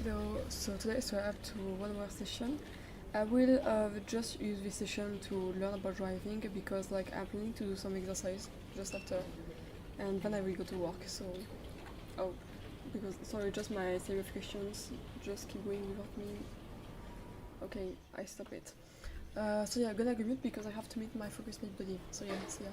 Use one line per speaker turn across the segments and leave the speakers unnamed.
Hello, so today I have to 1 hour session. I will just use this session to learn about driving because I'm planning to do some exercise just after and then I will go to work. So, oh, because sorry, just my questions. Just keep going without me. Okay, I stop it. So yeah, I'm gonna go mute because I have to meet my focus mate buddy. So yeah, see ya.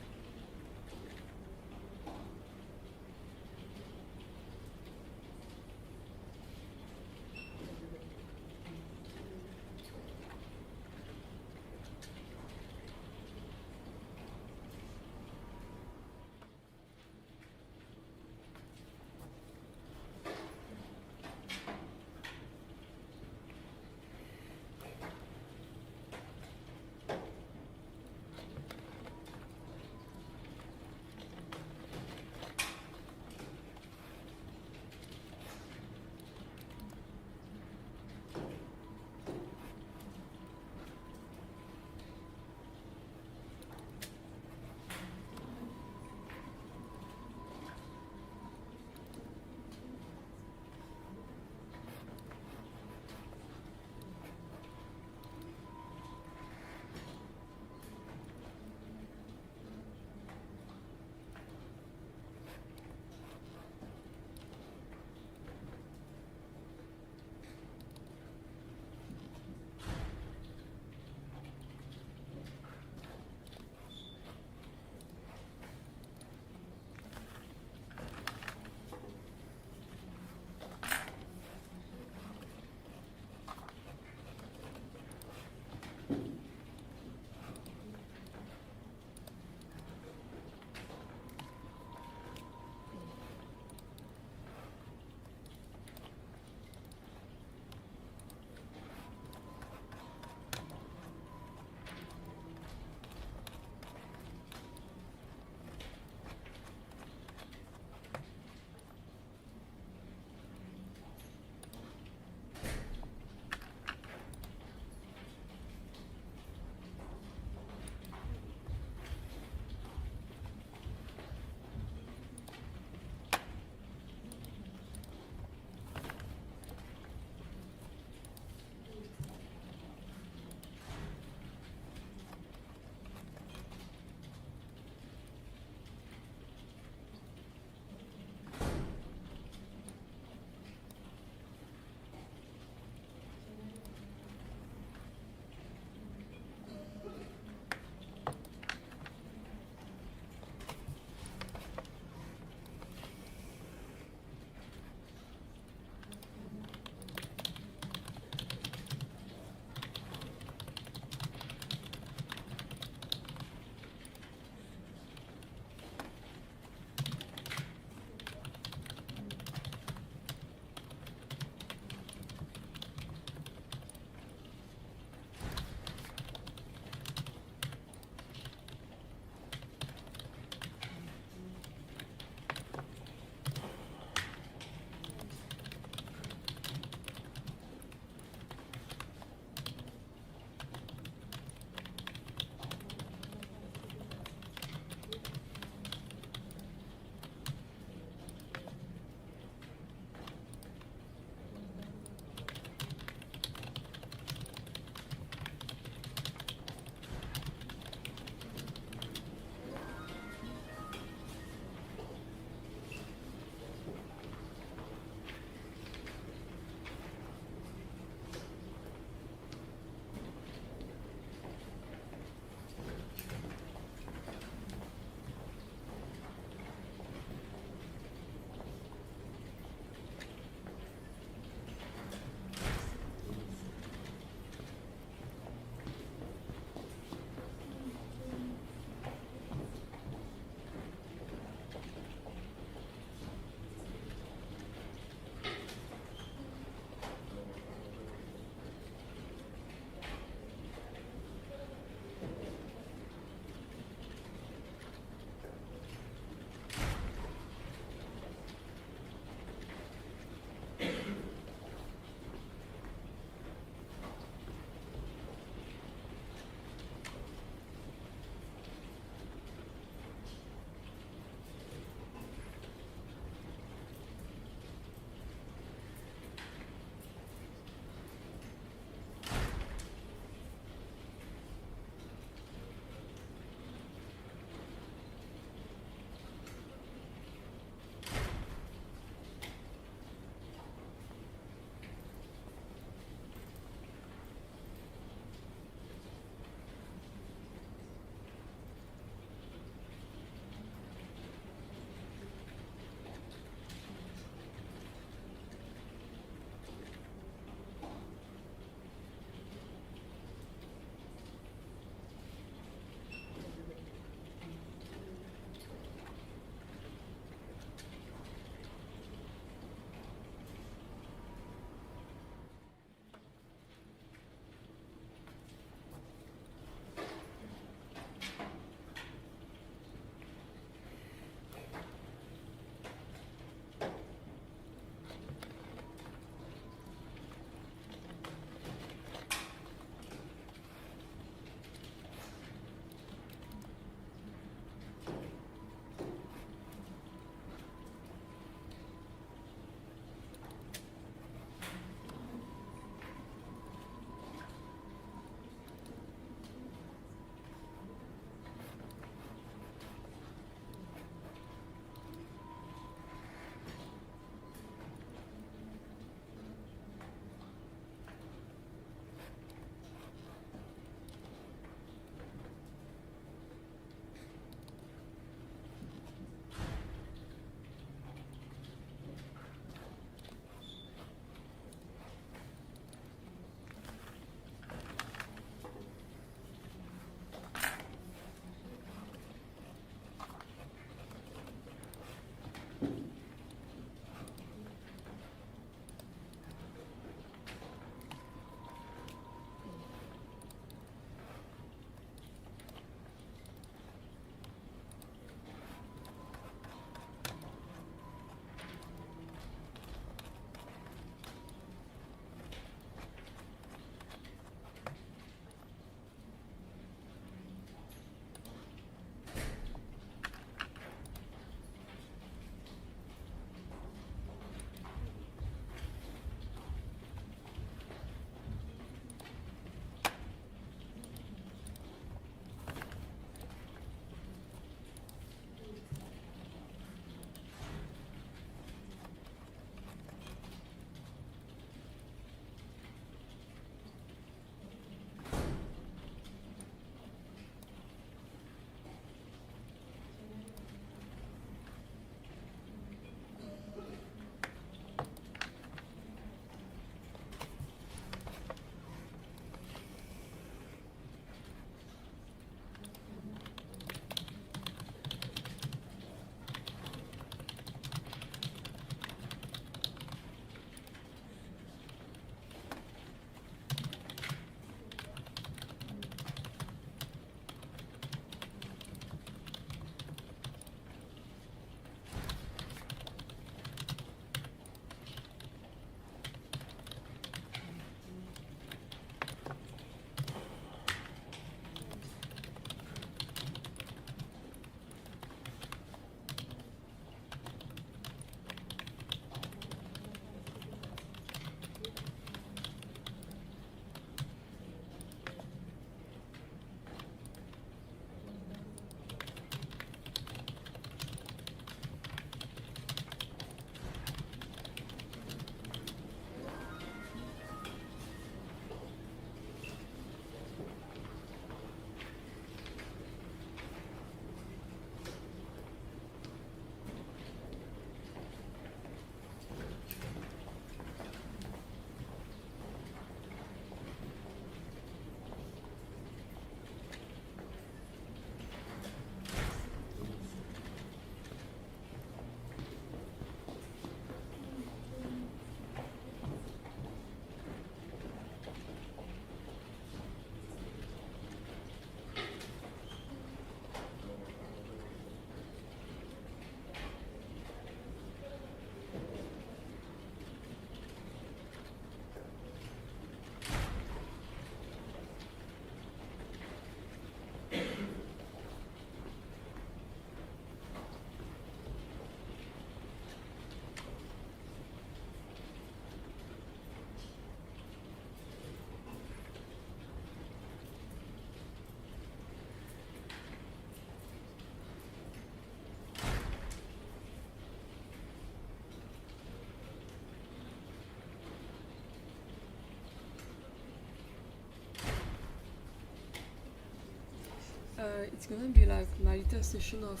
It's gonna be like my little session of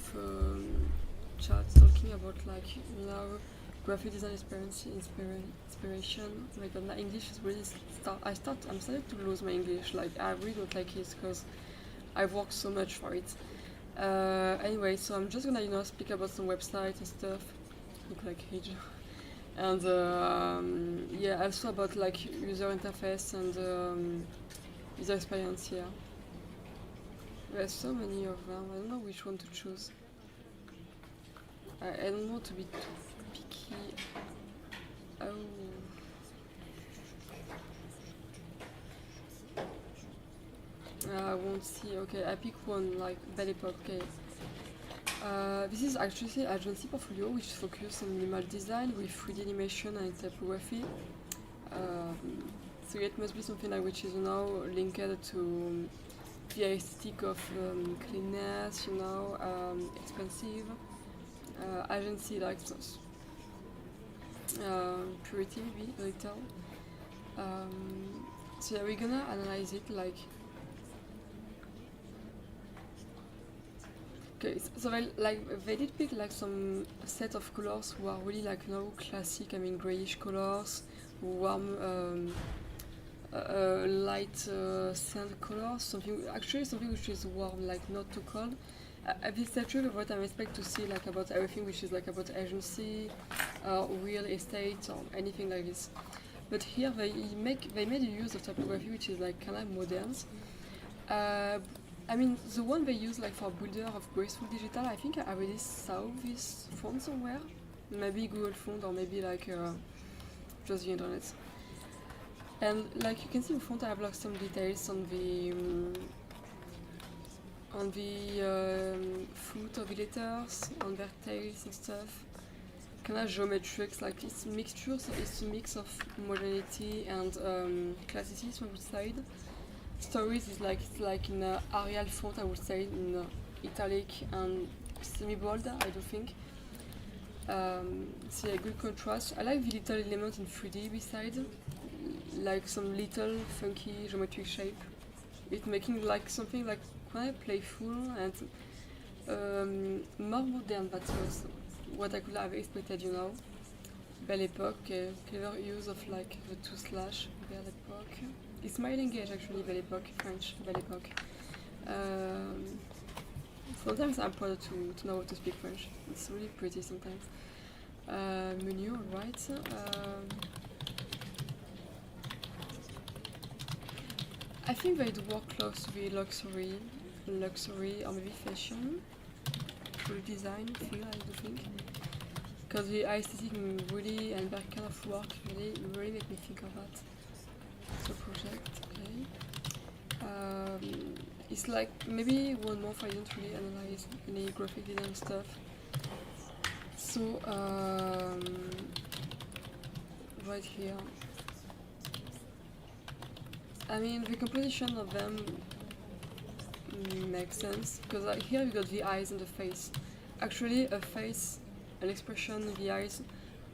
chat talking about like graphic design inspiration. Oh my god, my English is really I'm starting to lose my English. Like I really don't like it because I've worked so much for it. Anyway, so I'm just gonna speak about some websites and stuff. Look like age. And yeah, also about like user interface and user experience. Yeah. There's so many of them. I don't know which one to choose. I don't want to be too picky. Oh. I won't see. Okay, I pick one like Belle Epoque. Okay. This is actually an agency portfolio which focuses on minimal design with 3D animation and typography. So it must be something like which is linked to the aesthetic of cleanness, expensive. Agency like purity maybe a little. So yeah, we're gonna analyze it like. Okay, so they did pick like some set of colors who are really like classic. I mean grayish colors, warm, light sand colors. Something which is warm, like not too cold. This is actually what I expect to see like about everything which is like about agency, real estate or anything like this. But here they made a use of typography which is like kind of modern. I mean, the one they use like for builder of graceful digital, I think I already saw this font somewhere. Maybe Google font or maybe like just the internet. And like you can see in front, I have like some details on the foot of the letters, on their tails and stuff. Kind of geometrics, like it's mixture, so it's a mix of modernity and classicism, I would say. Stories is like it's like in Arial font, I would say, in italic and semi-bold, I do think. See a good contrast. I like the little element in 3D beside, like some little funky geometric shape. It's making like something like quite playful and more modern. That was what I could have expected, Belle Epoque, clever use of like the two slash, Belle Epoque. It's my language actually, Belle Epoque, French, Belle Epoque. Sometimes I'm proud to know how to speak French. It's really pretty sometimes. Menu, alright. I think they'd work close to the luxury or maybe fashion. Full design feel, I do think. Because the aesthetic really and that kind of work really make me think of that. So project, okay. It's like maybe 1 month I don't really analyze any graphic design stuff. So right here. I mean the composition of them makes sense because here we got the eyes and the face. Actually a face, an expression, the eyes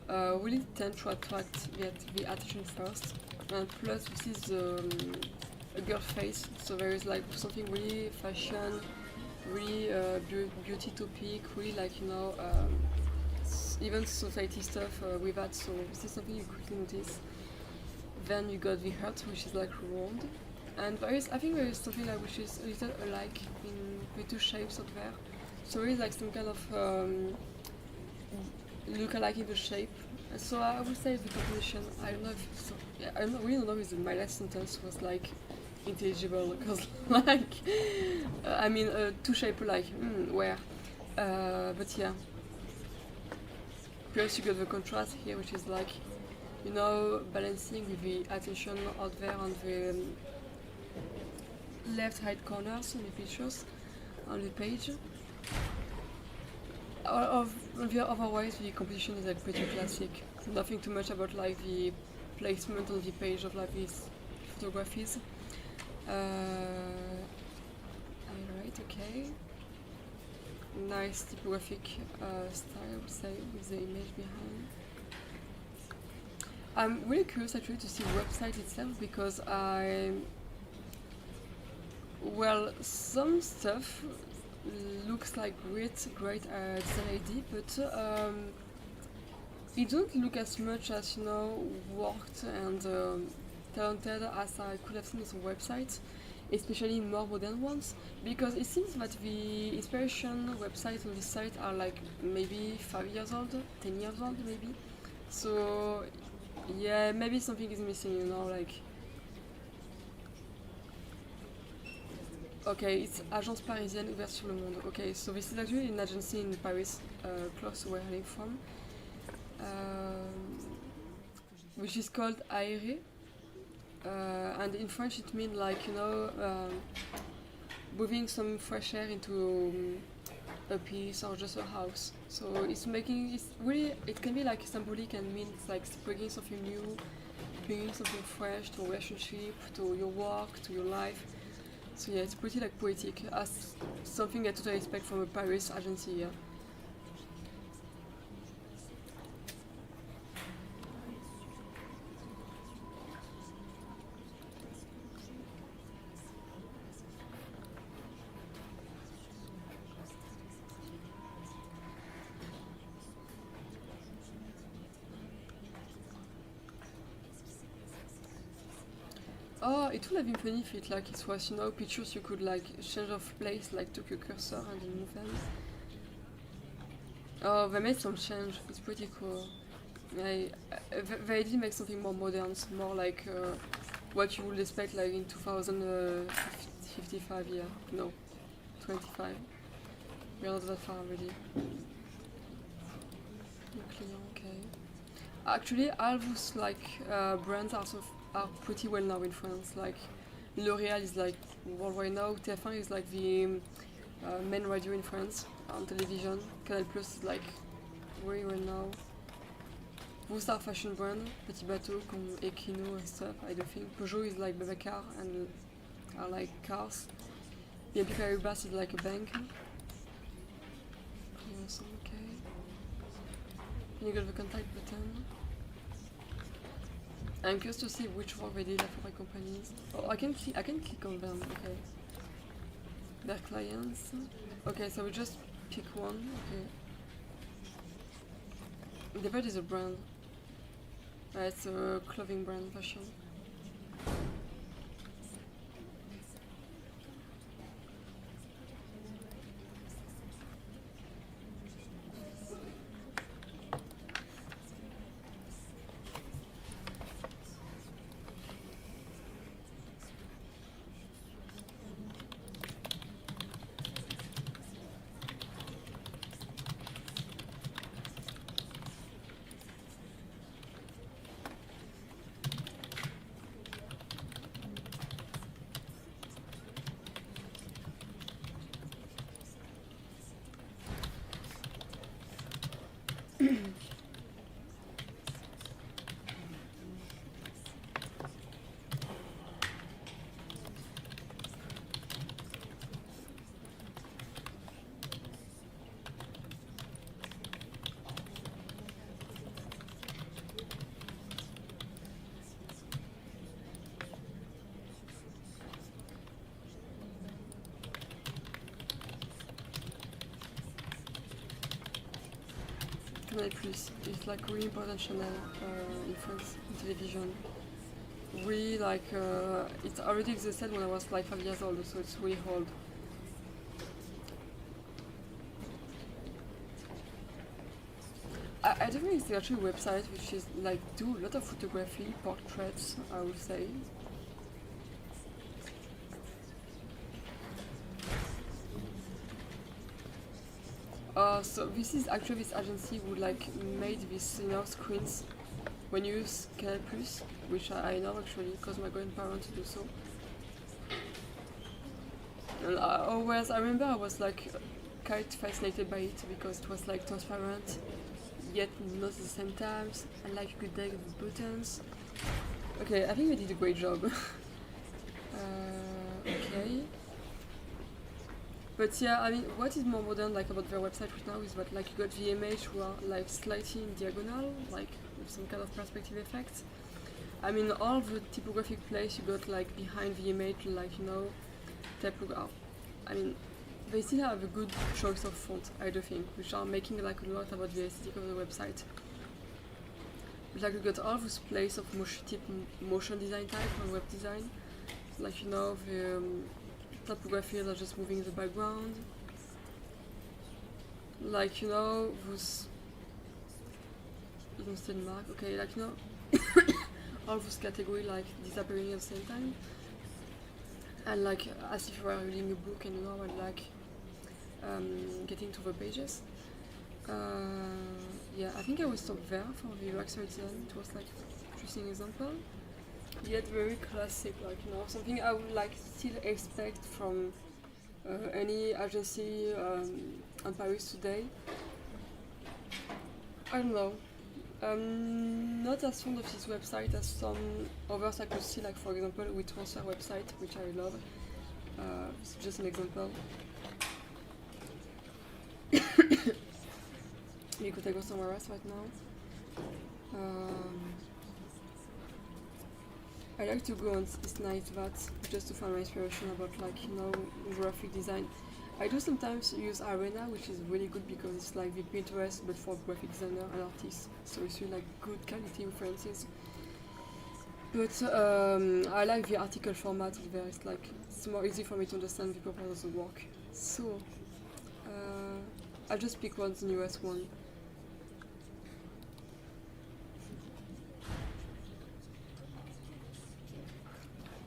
really tend to attract the attention first. And plus this is a girl face, so there is like something really fashion, really beauty topic, really like even society stuff with that, so this is something you quickly notice. Then you got the heart, which is like round, and I think there is something like which is a little alike in the two shapes out there, so there is like some kind of look alike in the shape. So I would say the composition, I don't know if it's so, yeah, I really don't know if my last sentence was like intelligible, because like, I mean two shape alike, where, but yeah. Plus you got the contrast here, which is like, balancing with the attention out there on the left right corners in the pictures on the page. Otherwise, the composition is like pretty classic. Nothing too much about like the placement on the page of like these photographies. Alright, okay. Nice typographic style, I would say, with the image behind. I'm really curious actually to see the website itself because Well, some stuff looks like great design idea, but it don't look as much as worked and talented as I could have seen on some websites, especially more modern ones, because it seems that the inspiration websites on this site are like maybe 5 years old, 10 years old maybe. So yeah, maybe something is missing, like. Okay, it's Agence Parisienne ouverte sur le monde. Okay, so this is actually an agency in Paris, close to where I live from, which is called Aéré. And in French it means like, moving some fresh air into a piece or just a house. So it can be like symbolic and means like bringing something new, bringing something fresh to a relationship, to your work, to your life. So yeah, it's pretty like poetic, as something I totally expect from a Paris agency. Yeah. Oh, it would have been funny if it was, pictures you could like change of place, like took your cursor and then move them. Oh, they made some change. It's pretty cool. They did make something more modern, more like what you would expect like in 2055. Yeah, no, 25. We're not that far already. Okay. Actually, all those brands are pretty well known in France. Like L'Oréal is like worldwide now. TF1 is like the main radio in France on television. Canal Plus is like very well known. Those are fashion brand, Petit Bateau, comme Equino and stuff. I don't think Peugeot is like Babacar and are like cars. BNP Paribas is like a bank. Okay. You got the contact button. I'm curious to see which work they did for my companies. Oh, I can click on them. Okay. Their clients. Okay, so we just pick one. Okay. The bird is a brand. It's a clothing brand, fashion. Canal Plus is like really important channel in France in television. Really it already existed when I was like 5 years old, so it's really old. I don't think it's actually a website which is like do a lot of photography, portraits, I would say. So this is actually this agency who like made these screens when you use Canal Plus, which I know actually because my grandparents do so. And I remember I was like quite fascinated by it because it was like transparent, yet not at the same time, and like you could take the buttons. Okay, I think they did a great job. Okay. But yeah, I mean, what is more modern like about their website right now is that like you got the image who are like slightly in diagonal, like with some kind of perspective effect. I mean, all the typographic place you got like behind the image, like typography. I mean, they still have a good choice of font, I do think, which are making like a lot about the aesthetic of the website. Like we got all this place of motion design type and web design. Like the typography are just moving in the background. Like those even mark, okay, like all those categories like disappearing at the same time. And like as if you were reading a book and and like getting to the pages. Yeah, I think I will stop there for the UX design. It was like interesting example. Yet very classic, like something I would like still expect from any agency on Paris today. I don't know. Not as fond of this website as some others I could see, like for example with transfer website, which I love. It's just an example. You could go somewhere else right now. I like to go on this night that just to find my inspiration about like graphic design. I do sometimes use Arena, which is really good because it's like the Pinterest but for graphic designer and artists. So it's really like good quality references. But I like the article format there. It's more easy for me to understand the purpose of the work. So I'll just pick one, the newest one.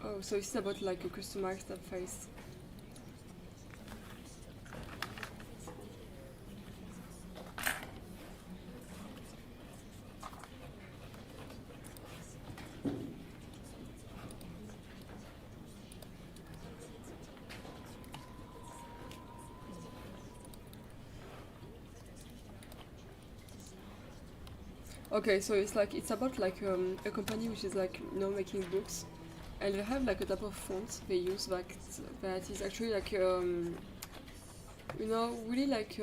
Oh, so it's about like a customized typeface. Okay, so it's about like a company which is like making books, and they have like a type of font they use that is actually like really like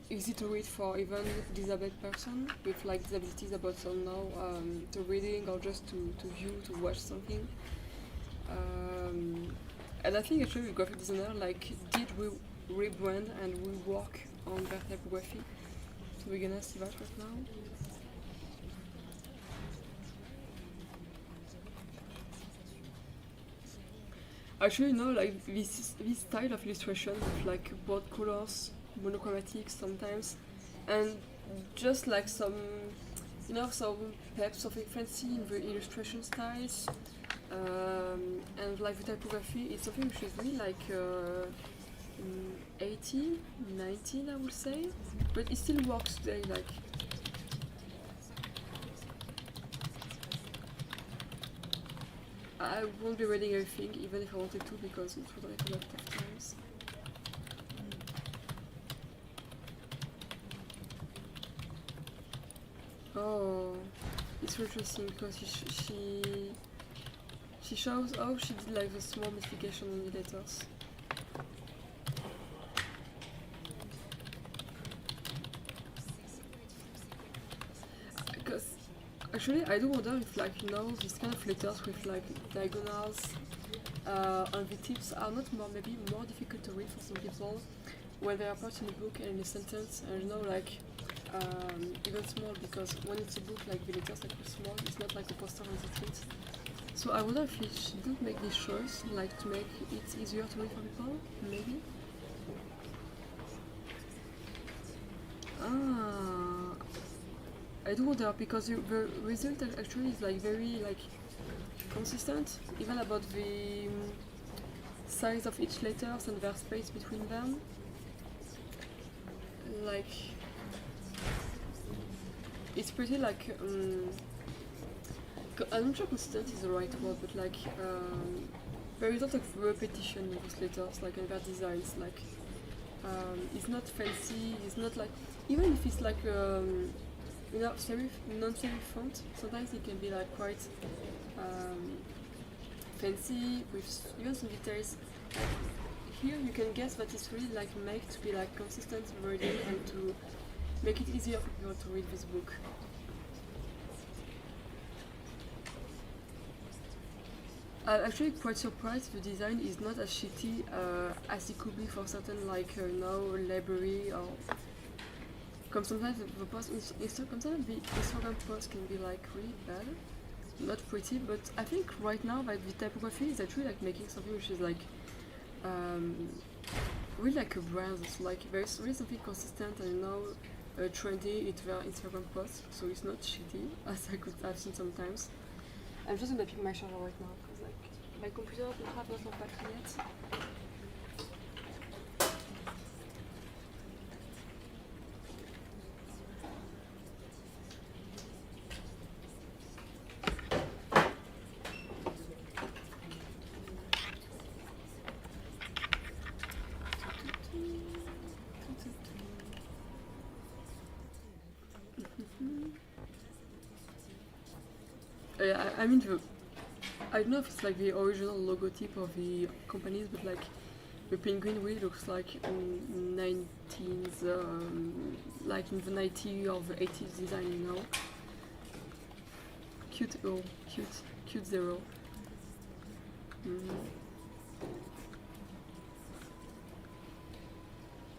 easy to read for even disabled person with like disabilities about to reading or just to view, to watch something. And I think actually the graphic designer did rebrand and rework on their typography. So we're gonna see that right now. Actually, this style of illustration with like bold colors, monochromatic sometimes, and just like some perhaps something fancy in the illustration styles, and like the typography. It's something which is really like 18, 19, I would say, but it still works today. Like I won't be reading everything, even if I wanted to, because it would take a lot of times. Oh, it's interesting because she shows how she did like the small modification on the letters. Because actually, I do wonder if these kind of letters with like diagonals on the tips are not maybe more difficult to read for some people when they are part in a book and in a sentence, and even small, because when it's a book like the letters are too small, it's not like a poster on the street. So I wonder if she didn't make this choice, like to make it easier to read for people, maybe. I do wonder because the result actually is like very consistent, even about the size of each letters and their space between them. Like it's pretty I'm not sure consistent is the right word, but there is a lot of repetition in those letters, like in their designs. It's not fancy. It's not even if it's serif, non-serif font. Sometimes it can be quite fancy with even some details. Here you can guess that it's really made to be consistent reading and to make it easier for people to read this book. I'm actually quite surprised the design is not as shitty as it could be for certain like library or sometimes the post sometimes the Instagram post can be like really bad, not pretty, but I think right now like the typography is actually like making something which is like um, really like a brand. It's like there's really something consistent and trendy into their Instagram post, so it's not shitty as I've seen sometimes. I'm just gonna pick my charger right now because like my computer doesn't have enough battery yet. I mean, I don't know if it's like the original logotype of the companies, but like the penguin really looks like in 19s, like in the 90s or the 80s design, you know. Cute, oh, cute zero.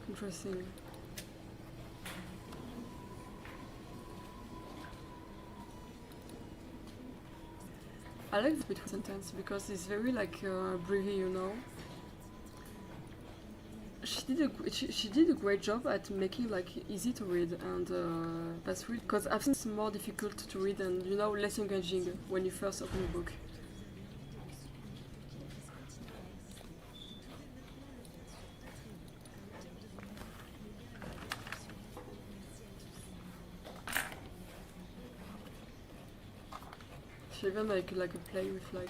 Interesting. I like the between sentence because it's very like breathy, you know. She did a great job at making like easy to read, and that's really because I've seen it's more difficult to read and less engaging when you first open a book. She even like a play with like.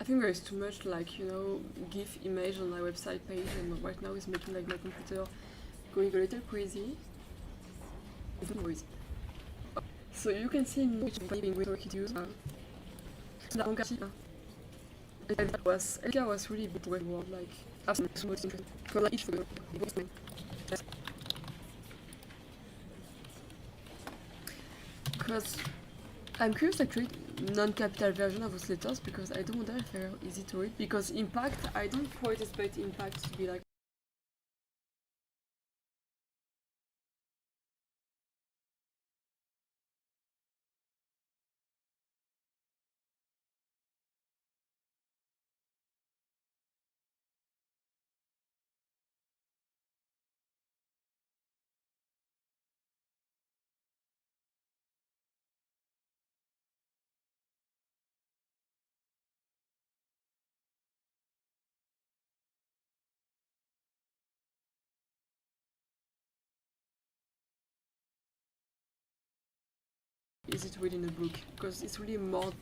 I think there is too much like GIF image on my website page, and right now it's making like my computer going a little crazy. It's not noise. So you can see in which being it used. Elka was really big word, like absolutely so much interest. Because like each photo because I'm curious actually non-capital version of those letters because I don't wonder if they're easy to read, because impact, I don't quite expect impact to be like easy to read in a book, because it's really more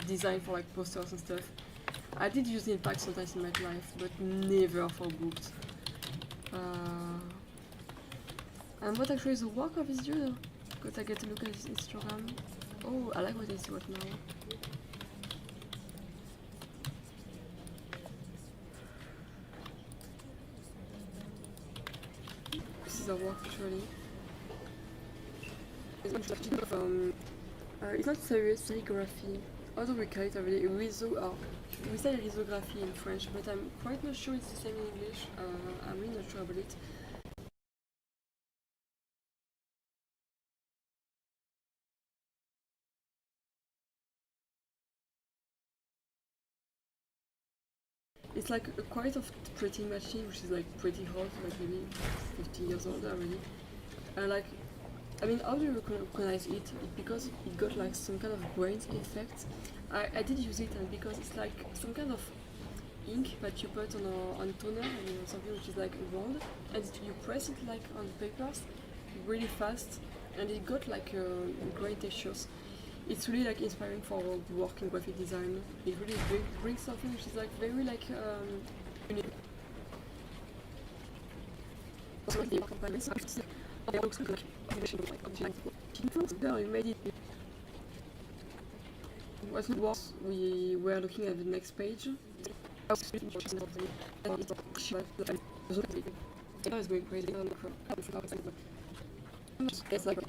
designed for like posters and stuff. I did use the impact sometimes in my life, but never for books. And what actually is the work of this dude? Because I get to look at his Instagram. Oh, I like what I see right now. This is a work actually. It's not serious calligraphy. How do we call it already? We say risography in French, but I'm quite not sure it's the same in English. I'm really not sure about it. It's like a quite of printing machine, which is like pretty old, like maybe 50 years old already. Like, I mean, how do you recognize it? Because it got like some kind of grain effect. I did use it, and because it's like some kind of ink that you put on toner, something which is like round, and you press it like on papers really fast, and it got like grain textures. It's really like inspiring for work in graphic design. It really brings something which is like very like unique. We made it. What was we were looking at the next page. It's going crazy. It's like